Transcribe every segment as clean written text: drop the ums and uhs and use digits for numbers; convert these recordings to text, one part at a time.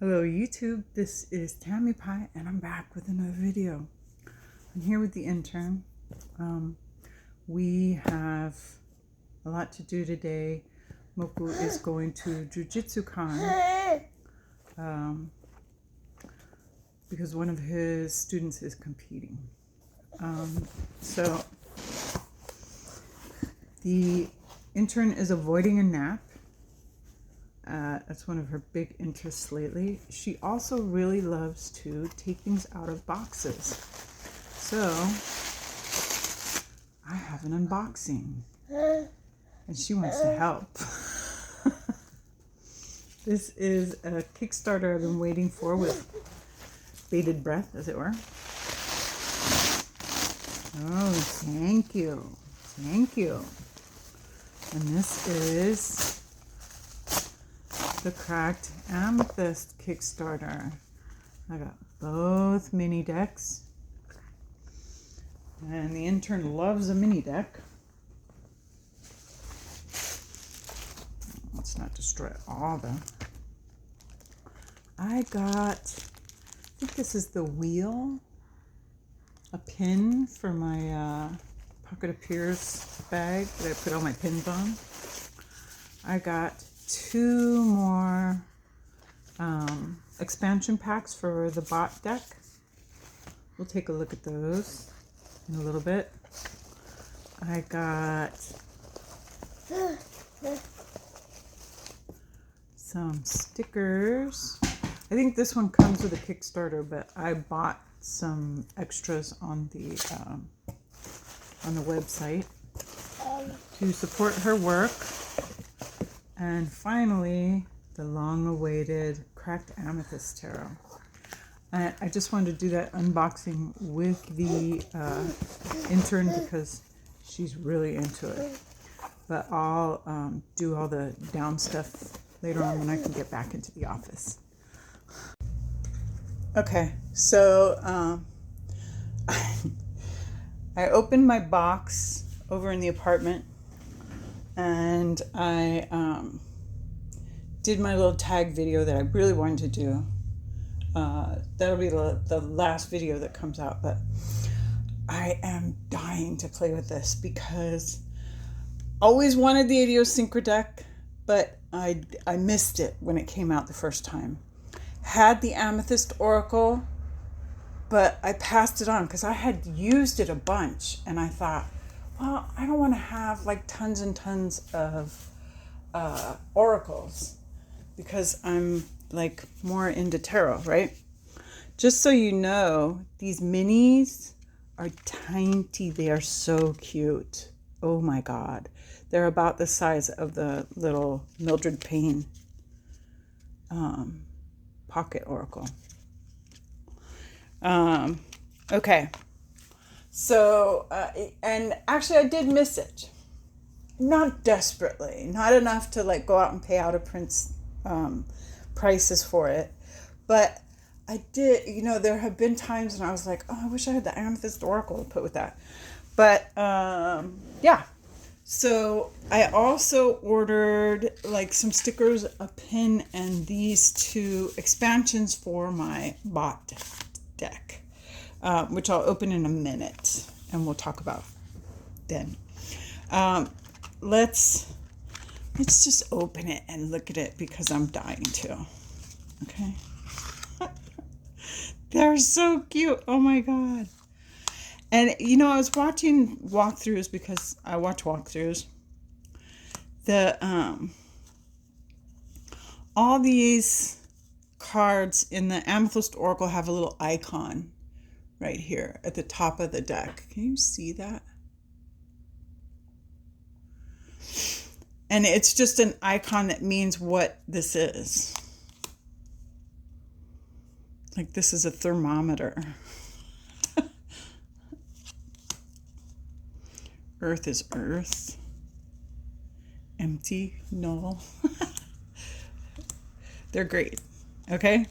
Hello YouTube, this is Tammy Pie and I'm back with another video. I'm here with the intern. We have a lot to do today. Moku is going to Jiu-Jitsu-Con because one of his students is competing. So the intern is avoiding a nap. That's one of her big interests lately. She also really loves to take things out of boxes. So I have an unboxing and she wants to help. This is a Kickstarter I've been waiting for with bated breath, as it were. Oh, thank you. Thank you. And this is the Cracked Amethyst Kickstarter. I got both mini decks. And the intern loves a mini deck. Let's not destroy all of them. I think this is the wheel. A pin for my Pocket of Peers bag that I put all my pins on. I got 2 more expansion packs for the bot deck. We'll take a look at those in a little bit. I got some stickers. I think this one comes with a Kickstarter, but I bought some extras on the website to support her work. And finally, the long-awaited Cracked Amethyst Tarot. I just wanted to do that unboxing with the intern because she's really into it. But I'll do all the down stuff later on when I can get back into the office. Okay, so I opened my box over in the apartment and I did my little tag video that I really wanted to do. That'll be the last video that comes out, but I am dying to play with this because I always wanted the Idiosyncra deck, but I missed it when it came out the first time. Had the Amethyst Oracle, but I passed it on because I had used it a bunch and I thought, well, I don't want to have like tons and tons of oracles because I'm like more into tarot, right? Just so you know, these minis are tiny. They are so cute. Oh my God. They're about the size of the little Mildred Payne pocket oracle. Okay. So, and actually I did miss it. Not desperately, not enough to like go out and pay out of Prince prices for it. But I did, there have been times when I was like, oh, I wish I had the Amethyst Oracle to put with that. But yeah. So I also ordered like some stickers, a pin, and these 2 expansions for my bot deck. Which I'll open in a minute and we'll talk about then. Let's just open it and look at it because I'm dying to. Okay. They're so cute. Oh my God. And I was watching walkthroughs because I watch walkthroughs. All these cards in the Amethyst Oracle have a little icon right here at the top of the deck. Can you see that? And it's just an icon that means what this is. Like this is a thermometer. Earth is earth. Empty, null. They're great. Okay?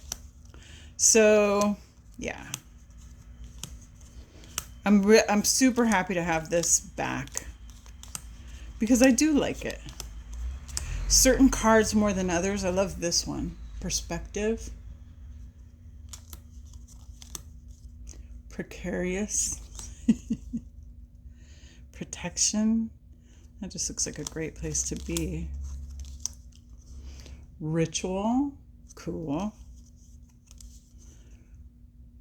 So, yeah. I'm super happy to have this back because I do like it. Certain cards more than others. I love this one, Perspective. Precarious. Protection. That just looks like a great place to be. Ritual. Cool.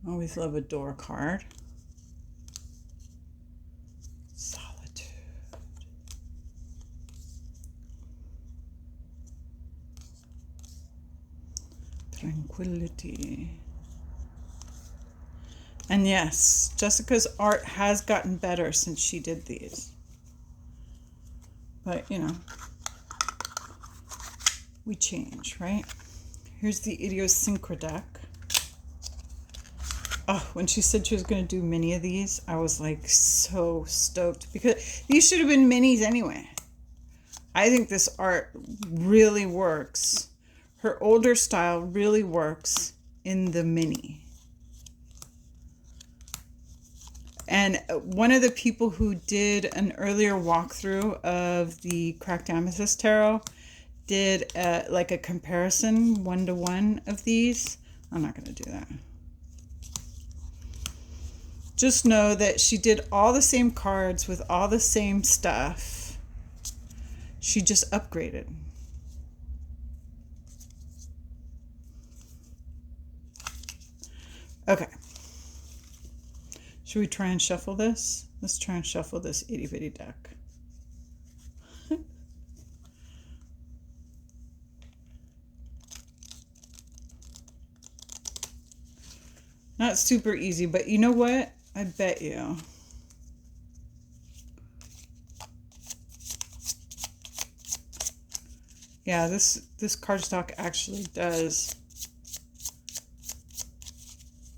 Always love a door card. Solitude. Tranquility. And yes, Jessica's art has gotten better since she did these. But, you know, we change, right? Here's the Idiosyncra deck. Oh, when she said she was going to do many of these, I was like so stoked because these should have been minis anyway. I think this art really works. Her older style really works in the mini. And one of the people who did an earlier walkthrough of the Cracked Amethyst Tarot did like a comparison 1-to-1 of these. I'm not going to do that. Just know that she did all the same cards with all the same stuff. She just upgraded. Okay. Should we try and shuffle this? Let's try and shuffle this itty bitty deck. Not super easy, but you know what? I bet you. Yeah, this cardstock actually does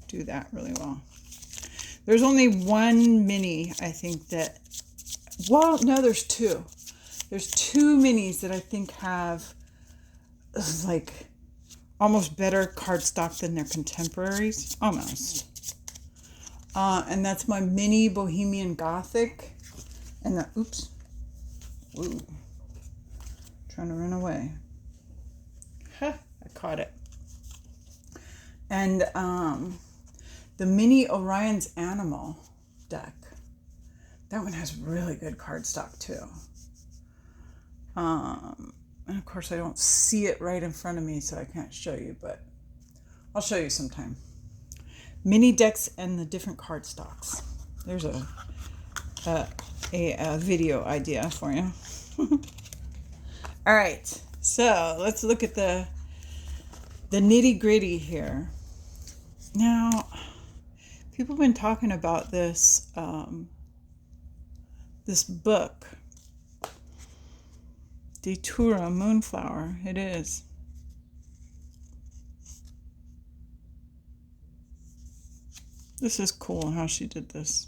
do that really well. There's only one mini, I think, that... Well, no, there's two. There's two minis that I think have, like, almost better cardstock than their contemporaries. Almost. And that's my mini Bohemian Gothic. And the... Oops. Woo. Trying to run away. Huh, I caught it. And the mini Orion's Animal deck. That one has really good cardstock too. And of course I don't see it right in front of me, so I can't show you, but I'll show you sometime. Mini decks and the different cardstocks. There's a video idea for you. All right, so let's look at the nitty gritty here. Now, people have been talking about this this book, Datura Moonflower. It is. This is cool how she did this.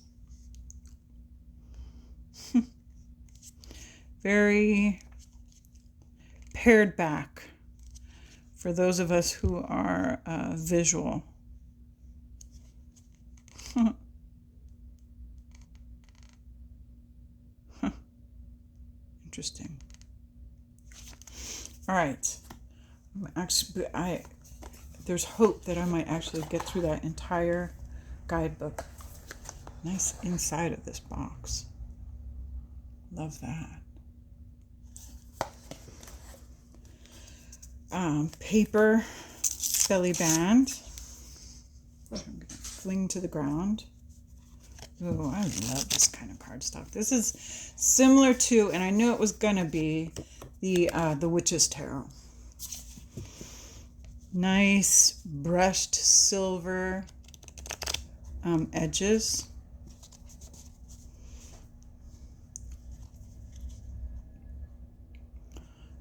Very pared back for those of us who are visual. Interesting. All right. Actually, there's hope that I might actually get through that entire guidebook. Nice inside of this box. Love that. Paper belly band. I'm going to fling to the ground. Oh, I love this kind of cardstock. This is similar to, and I knew it was going to be, the Witch's Tarot. Nice brushed silver edges.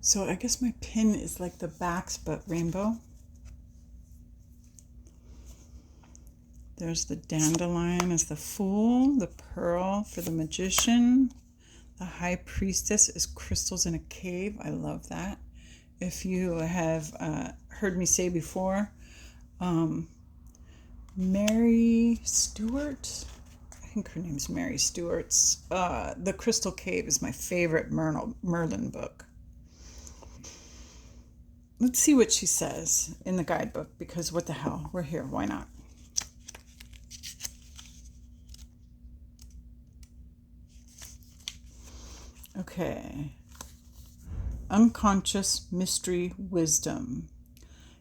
So I guess my pin is like the backs, but rainbow. There's the dandelion as the Fool, the pearl for the Magician. The High Priestess is crystals in a cave. I love that. If you have heard me say before, Mary Stewart, I think her name's Mary Stewart's, The Crystal Cave is my favorite Merlin book. Let's see what she says in the guidebook, because what the hell, we're here, why not? Okay. Unconscious mystery wisdom.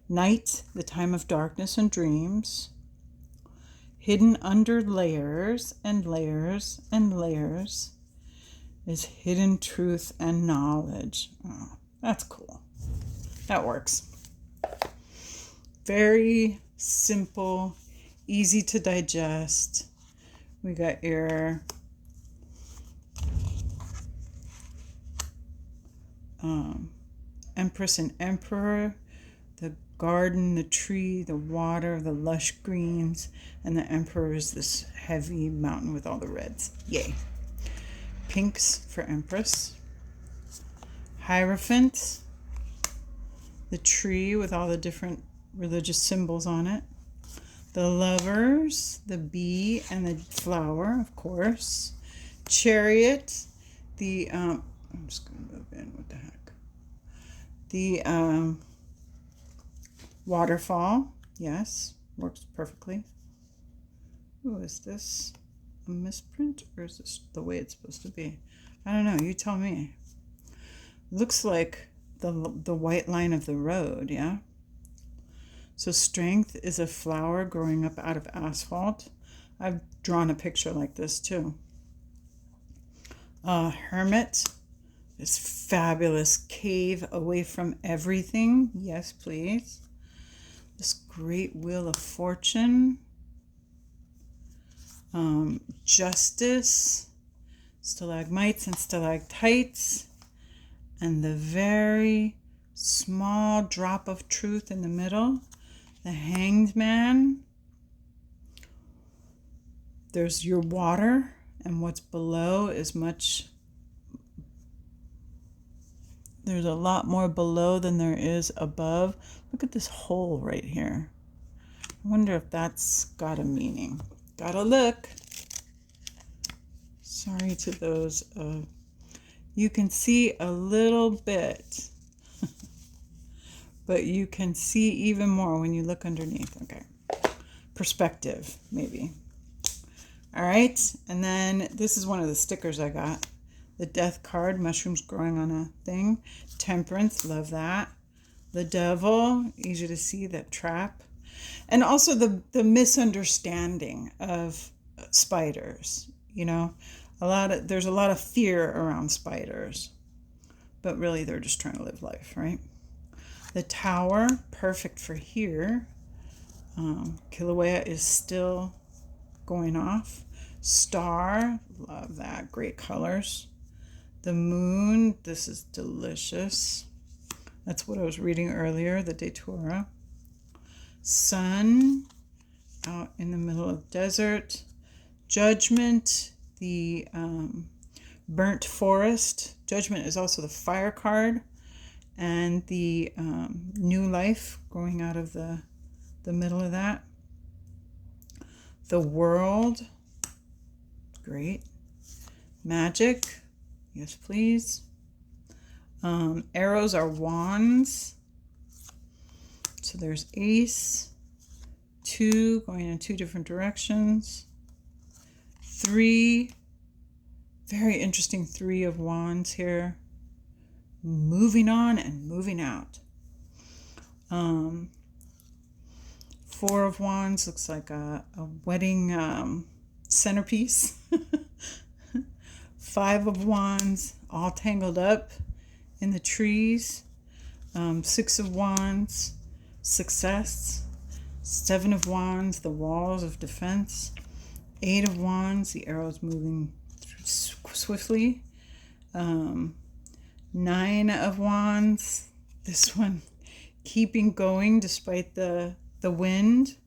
Night, the time of darkness and dreams. Hidden under layers and layers and layers is hidden truth and knowledge. Oh, that's cool. That works. Very simple, easy to digest. We got your Empress and Emperor, the garden, the tree, the water, the lush greens, and the Emperor is this heavy mountain with all the reds. Yay. Pinks for Empress. Hierophant, the tree with all the different religious symbols on it. The Lovers, the bee and the flower, of course. Chariot, the I'm just going to move in. What the heck? The waterfall, yes, works perfectly. Ooh, is this a misprint or is this the way it's supposed to be? I don't know. You tell me. Looks like the white line of the road, yeah? So Strength is a flower growing up out of asphalt. I've drawn a picture like this too. Hermit, this fabulous cave away from everything. Yes, please. This great wheel of fortune. Justice, stalagmites and stalactites, and the very small drop of truth in the middle, the Hanged Man. There's your water, and what's below is there's a lot more below than there is above. Look at this hole right here. I wonder if that's got a meaning. Gotta look. Sorry to those. You can see a little bit, but you can see even more when you look underneath. Okay. Perspective, maybe. All right. And then this is one of the stickers I got. The Death card, mushrooms growing on a thing. Temperance, love that. The Devil, easy to see, that trap. And also the misunderstanding of spiders. You know, there's a lot of fear around spiders, but really they're just trying to live life, right? The Tower, perfect for here. Kilauea is still going off. Star, love that, great colors. The Moon, this is delicious. That's what I was reading earlier, the Datura. Sun, out in the middle of desert. Judgment, the burnt forest. Judgment is also the fire card, and the new life growing out of the middle of that. The World, great. Magic, yes please. Arrows are wands. So there's Ace, 2 going in 2 different directions. 3, very interesting 3 of wands here. Moving on and moving out. 4 of wands looks like a wedding centerpiece. 5 of wands, all tangled up in the trees. 6 of wands, success. 7 of wands, the walls of defense. 8 of wands, the arrows moving swiftly. 9 of wands, this one keeping going despite the wind.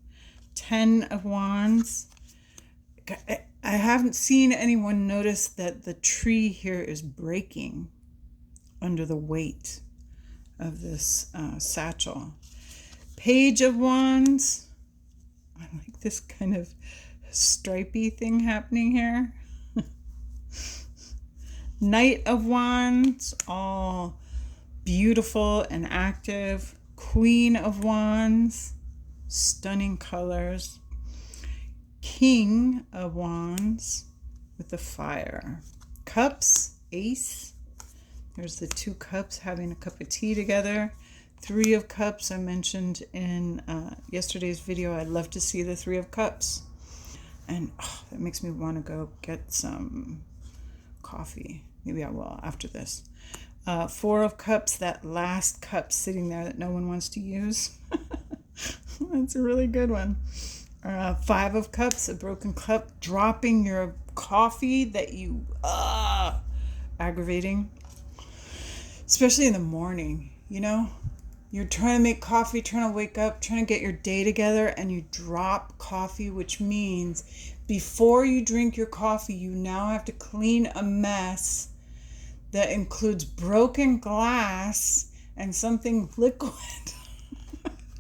10 of wands. I haven't seen anyone notice that the tree here is breaking under the weight of this satchel. Page of wands. I like this kind of stripy thing happening here. Knight of wands, all beautiful and active. Queen of wands, stunning colors. King of wands with the fire. Cups, ace, There's the 2 cups having a cup of tea together. 3 of Cups I mentioned in yesterday's video. I'd love to see the 3 of Cups. And that makes me want to go get some coffee. Maybe I will after this. 4 of Cups, that last cup sitting there that no one wants to use. That's a really good one. 5 of Cups, a broken cup, dropping your coffee that you, aggravating. Especially in the morning, you know? You're trying to make coffee, trying to wake up, trying to get your day together, and you drop coffee, which means before you drink your coffee, you now have to clean a mess that includes broken glass and something liquid.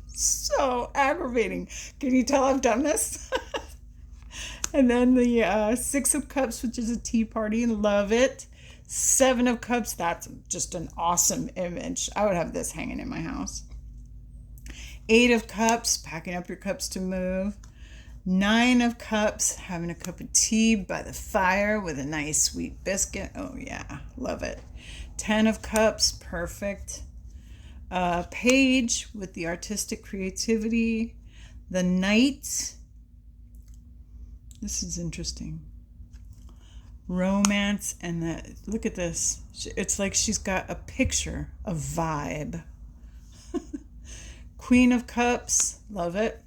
So aggravating. Can you tell I've done this? And then the 6 of Cups, which is a tea party. Love it. 7 of Cups, that's just an awesome image. I would have this hanging in my house. 8 of Cups, packing up your cups to move. 9 of Cups, having a cup of tea by the fire with a nice sweet biscuit. Oh yeah, love it. 10 of Cups, perfect. Page with the artistic creativity. The Knight. This is interesting. Romance, and look at this. It's like she's got a picture, a vibe. Queen of Cups, love it.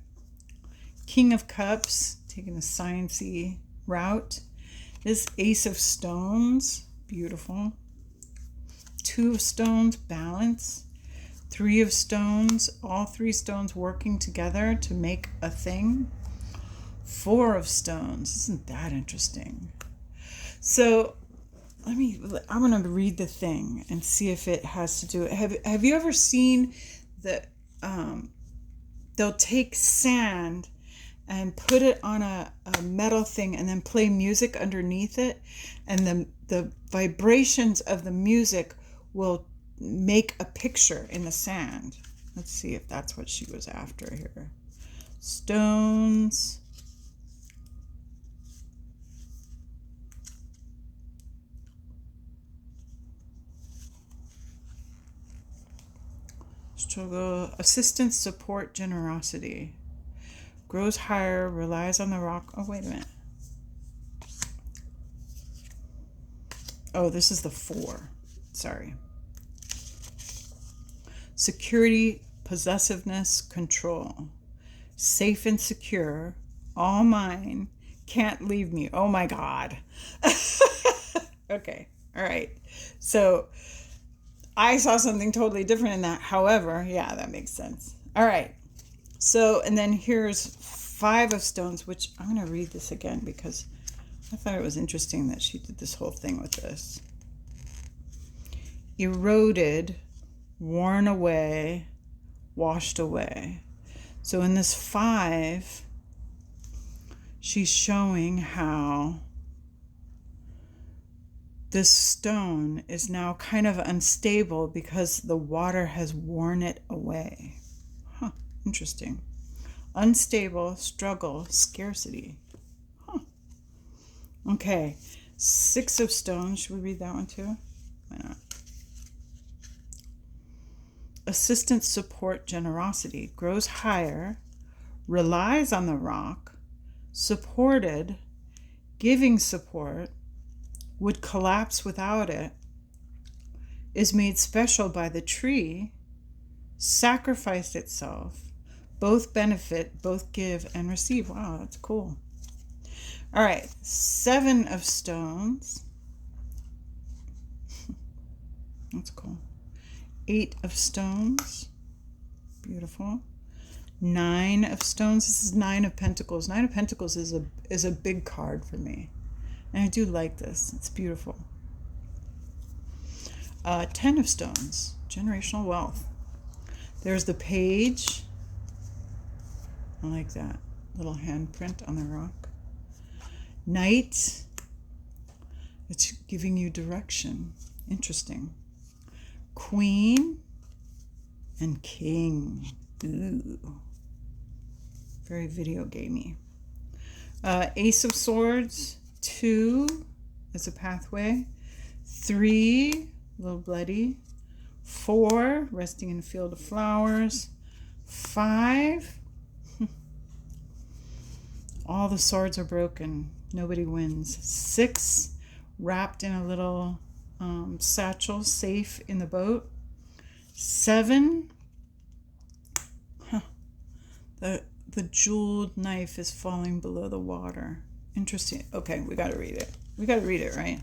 King of Cups, taking a sciencey route. This Ace of Stones, beautiful. 2 of Stones, balance. 3 of Stones, all 3 stones working together to make a thing. 4 of Stones, isn't that interesting? So I'm going to read the thing and see if it has to do it. Have you ever seen that they'll take sand and put it on a metal thing and then play music underneath it, and the vibrations of the music will make a picture in the sand? Let's see if that's what she was after here. Stones. Struggle, assistance, support, generosity. Grows higher, relies on the rock. Oh, wait a minute. Oh, this is the 4. Sorry. Security, possessiveness, control. Safe and secure, all mine, can't leave me. Oh my God. Okay, all right. So I saw something totally different in that. However, yeah, that makes sense. All right. So, and then here's 5 of Stones, which I'm going to read this again because I thought it was interesting that she did this whole thing with this. Eroded, worn away, washed away. So in this 5, she's showing how this stone is now kind of unstable because the water has worn it away. Huh, interesting. Unstable, struggle, scarcity. Huh. Okay, 6 of Stones. Should we read that one too? Why not? Assistance, support, generosity. Grows higher, relies on the rock, supported, giving support, would collapse without it, is made special by the tree, sacrificed itself, both benefit, both give and receive. Wow, that's cool. All right, 7 of Stones. That's cool. 8 of Stones. Beautiful. 9 of Stones. This is 9 of Pentacles. 9 of Pentacles is a big card for me. And I do like this. It's beautiful. 10 of Stones. Generational wealth. There's the Page. I like that. Little handprint on the rock. Knight. It's giving you direction. Interesting. Queen and King. Ooh. Very video gamey. Ace of Swords. 2 is a pathway. 3 a little bloody. 4, resting in a field of flowers. 5, all the swords are broken. Nobody wins. 6, wrapped in a little satchel, safe in the boat. 7, the jeweled knife is falling below the water. Interesting. Okay, we got to read it. We got to read it, right?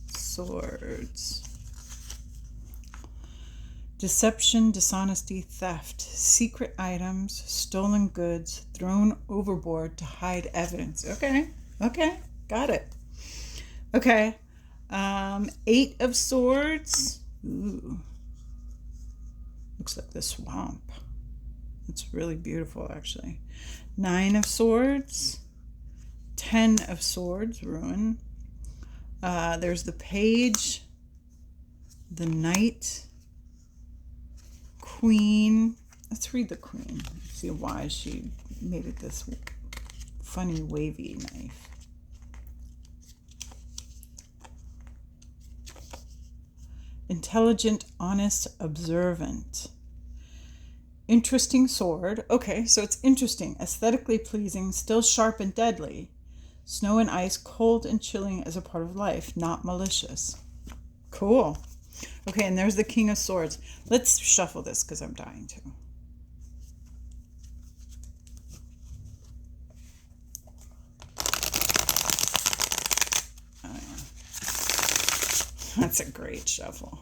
Swords. Deception, dishonesty, theft, secret items, stolen goods, thrown overboard to hide evidence. Okay, got it. Okay, 8 of swords. Ooh, looks like the swamp. It's really beautiful, actually. 9 of swords. 10 of swords, ruin. There's the page, the knight, queen. Let's read the queen. See why she made it this funny wavy knife. Intelligent, honest, observant. Interesting sword. Okay, so it's interesting, aesthetically pleasing, still sharp and deadly. Snow and ice, cold and chilling as a part of life, not malicious. Cool. Okay, and there's the King of Swords. Let's shuffle this because I'm dying to. Oh, yeah. That's a great shuffle.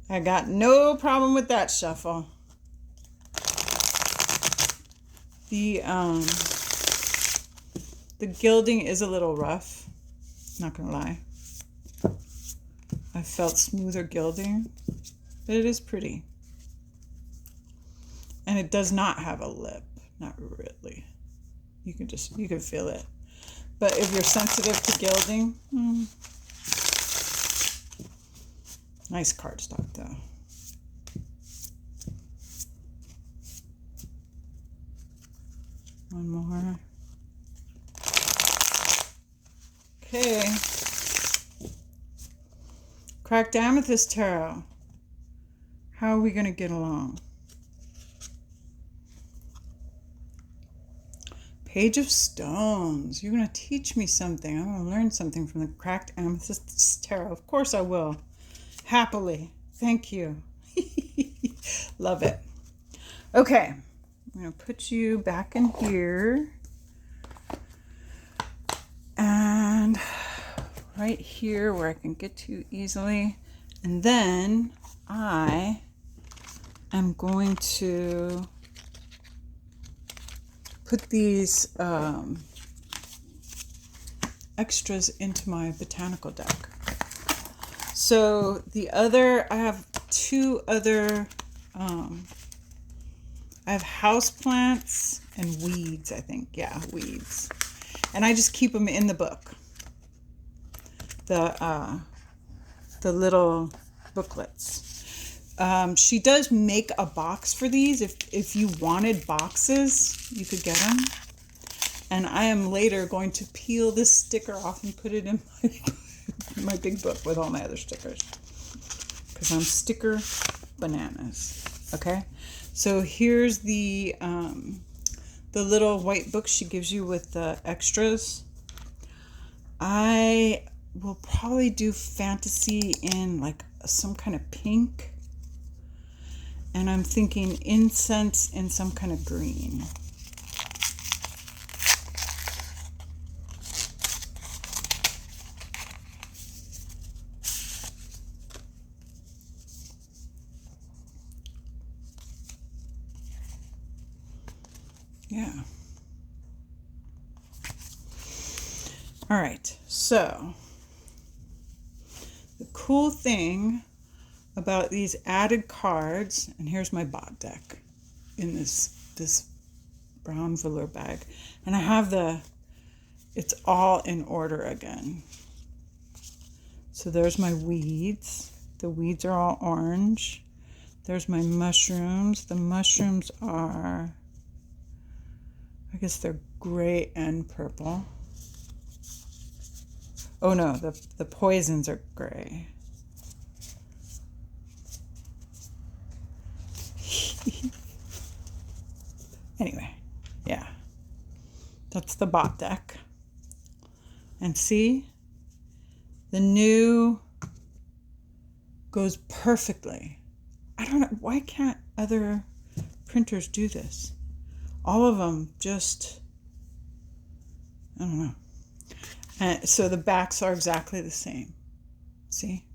I got no problem with that shuffle. The gilding is a little rough, not gonna lie. I felt smoother gilding, but it is pretty. And it does not have a lip, not really. You can feel it. But if you're sensitive to gilding, nice cardstock though. One more. Okay. Cracked Amethyst Tarot. How are we going to get along? Page of Stones. You're going to teach me something. I'm going to learn something from the Cracked Amethyst Tarot. Of course I will. Happily. Thank you. Love it. Okay. I'm going to put you back in here. And right here where I can get to you easily. And then I am going to put these extras into my botanical deck. So I have 2 other, I have houseplants and weeds, I think. Yeah, weeds. And I just keep them in the book. The little booklets. She does make a box for these. If you wanted boxes, you could get them. And I am later going to peel this sticker off and put it in my big book with all my other stickers. Because I'm sticker bananas. Okay? So here's the little white book she gives you with the extras. I will probably do fantasy in like some kind of pink. And I'm thinking incense in some kind of green. Yeah. All right. So the cool thing about these added cards, and here's my bot deck in this brown velour bag, and I have it's all in order again. So there's my weeds. The weeds are all orange. There's my mushrooms. The mushrooms are, I guess they're gray and purple. Oh no, the poisons are gray. Anyway, yeah. That's the bot deck. And see, the new goes perfectly. I don't know, why can't other printers do this? All of them just, I don't know. And so the backs are exactly the same. See?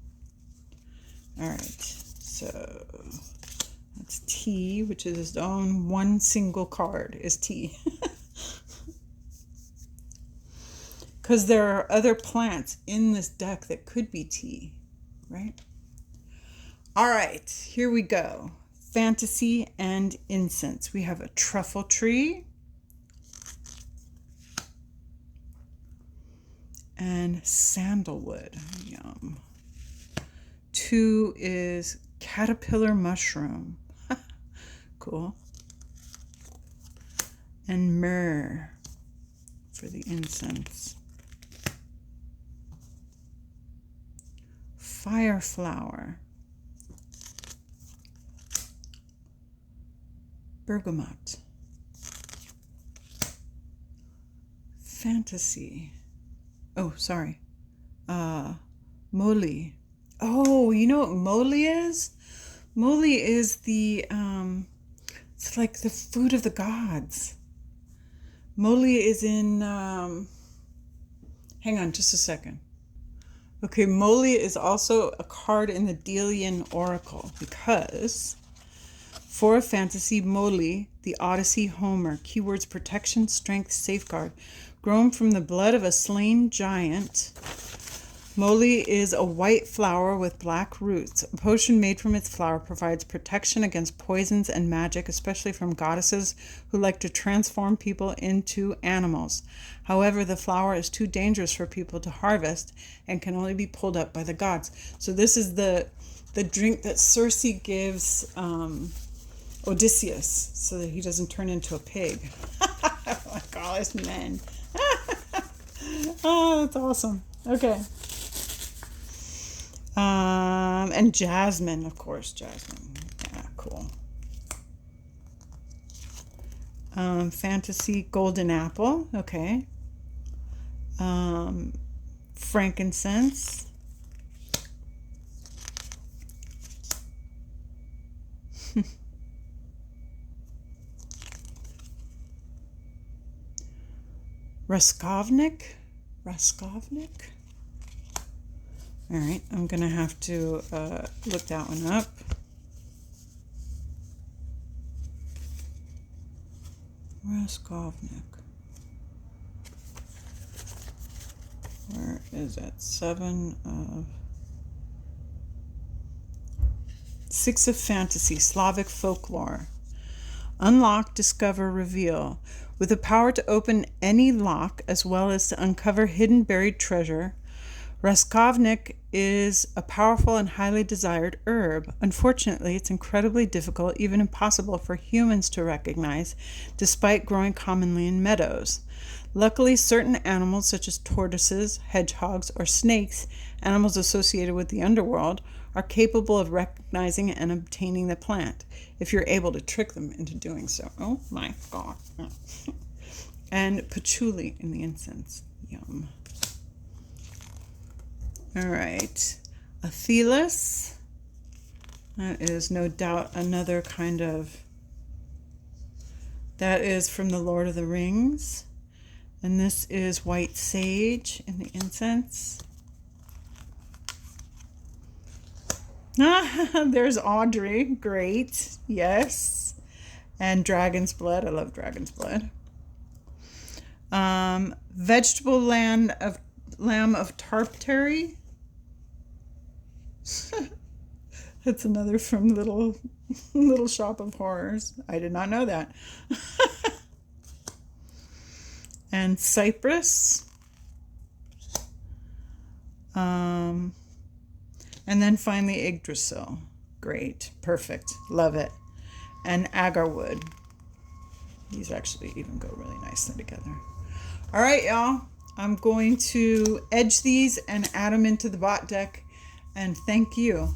All right, so that's T, which is its own one single card is T. Because there are other plants in this deck that could be tea, right? All right, here we go. Fantasy and incense. We have a truffle tree and sandalwood. Yum. 2 is caterpillar mushroom. Cool. And myrrh for the incense. Fire flower, bergamot, fantasy. Oh, sorry. Moly. Oh, you know what moly is? Moly is the it's like the food of the gods. Moly is in hang on just a second. Okay, Moly is also a card in the Delian Oracle because for fantasy, Moly, the Odyssey, Homer, keywords protection, strength, safeguard, grown from the blood of a slain giant. Moly is a white flower with black roots. A potion made from its flower provides protection against poisons and magic, especially from goddesses who like to transform people into animals. However, the flower is too dangerous for people to harvest and can only be pulled up by the gods. So this is the drink that Circe gives Odysseus so that he doesn't turn into a pig. Oh my gosh, men. Oh, that's awesome. Okay. And jasmine, of course, jasmine. Yeah, cool. Fantasy golden apple. Okay. Frankincense. Raskovnik. All right, I'm going to have to look that one up. Raskovnik. Where is it? 6 of fantasy, Slavic folklore. Unlock, discover, reveal. With the power to open any lock as well as to uncover hidden buried treasure, Raskovnik is a powerful and highly desired herb. Unfortunately, it's incredibly difficult, even impossible for humans to recognize, despite growing commonly in meadows. Luckily, certain animals such as tortoises, hedgehogs, or snakes, animals associated with the underworld, are capable of recognizing and obtaining the plant, if you're able to trick them into doing so. Oh my God. And patchouli in the incense. Yum. All right. Athelis. That is no doubt another kind of... That is from the Lord of the Rings. And this is white sage in the incense. There's Audrey. Great. Yes. And dragon's blood. I love dragon's blood. Vegetable lamb of Tartary. That's another from Little Shop of Horrors. I did not know that. And cypress. And then finally Yggdrasil. Great. Perfect. Love it. And agarwood. These actually even go really nicely together. All right, y'all. I'm going to edge these and add them into the bot deck. And thank you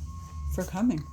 for coming.